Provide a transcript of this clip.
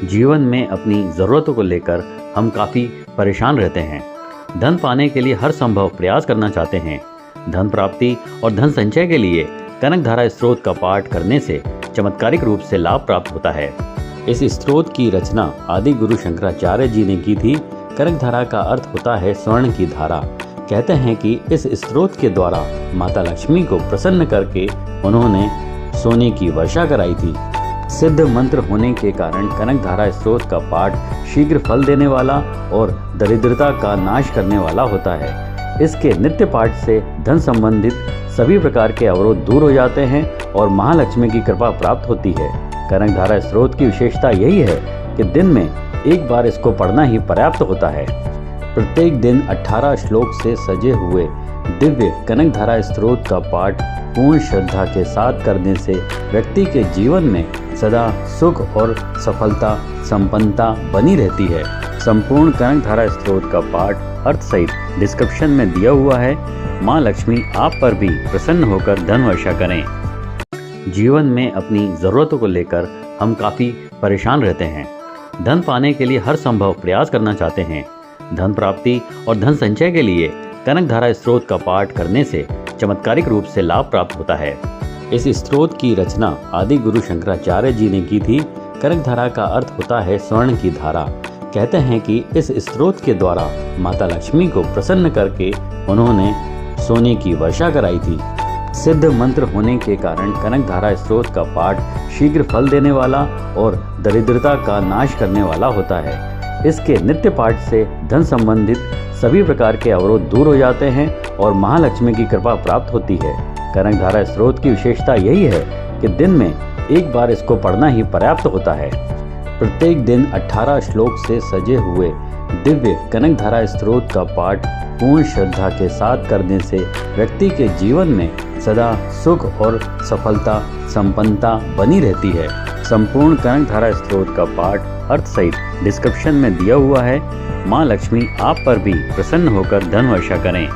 जीवन में अपनी ज़रूरतों को लेकर हम काफ़ी परेशान रहते हैं। धन पाने के लिए हर संभव प्रयास करना चाहते हैं। धन प्राप्ति और धन संचय के लिए कनक धारा स्त्रोत का पाठ करने से चमत्कारिक रूप से लाभ प्राप्त होता है। इस स्त्रोत की रचना आदि गुरु शंकराचार्य जी ने की थी। कनक धारा का अर्थ होता है स्वर्ण की धारा। कहते हैं कि इस स्त्रोत के द्वारा माता लक्ष्मी को प्रसन्न करके उन्होंने सोने की वर्षा कराई थी। सिद्ध मंत्र होने के कारण कनक धारा स्त्रोत का पाठ शीघ्र फल देने वाला और दरिद्रता का नाश करने वाला होता है। इसके नित्य पाठ से धन संबंधित सभी प्रकार के अवरोध दूर हो जाते हैं और महालक्ष्मी की कृपा प्राप्त होती है। कनक धारा स्त्रोत की विशेषता यही है कि दिन में एक बार इसको पढ़ना ही पर्याप्त होता है। प्रत्येक दिन 18 श्लोक से सजे हुए दिव्य कनक धारा स्त्रोत का पाठ पूर्ण श्रद्धा के साथ करने से व्यक्ति के जीवन में सदा सुख और सफलता संपन्नता बनी रहती है। संपूर्ण कनक धारा स्त्रोत का पाठ अर्थ सहित डिस्क्रिप्शन में दिया हुआ है। माँ लक्ष्मी आप पर भी प्रसन्न होकर धन वर्षा करें। जीवन में अपनी ज़रूरतों को लेकर हम काफ़ी परेशान रहते हैं। धन पाने के लिए हर संभव प्रयास करना चाहते हैं। धन प्राप्ति और धन संचय के लिए कनक धारा स्त्रोत का पाठ करने से चमत्कारिक रूप से लाभ प्राप्त होता है। इस स्त्रोत की रचना आदि गुरु शंकराचार्य जी ने की थी। कनक धारा का अर्थ होता है स्वर्ण की धारा। कहते हैं कि इस स्त्रोत के द्वारा माता लक्ष्मी को प्रसन्न करके उन्होंने सोने की वर्षा कराई थी। सिद्ध मंत्र होने के कारण कनक धारा स्त्रोत का पाठ शीघ्र फल देने वाला और दरिद्रता का नाश करने वाला होता है। इसके नित्य पाठ से धन संबंधित सभी प्रकार के अवरोध दूर हो जाते हैं और महालक्ष्मी की कृपा प्राप्त होती है। कनक धारा स्त्रोत की विशेषता यही है कि दिन में एक बार इसको पढ़ना ही पर्याप्त होता है। प्रत्येक दिन 18 श्लोक से सजे हुए दिव्य कनक धारा स्त्रोत का पाठ पूर्ण श्रद्धा के साथ करने से व्यक्ति के जीवन में सदा सुख और सफलता संपन्नता बनी रहती है। संपूर्ण कनक धारा स्त्रोत का पाठ अर्थ सहित डिस्क्रिप्शन में दिया हुआ है। माँ लक्ष्मी आप पर भी प्रसन्न होकर धन वर्षा करें।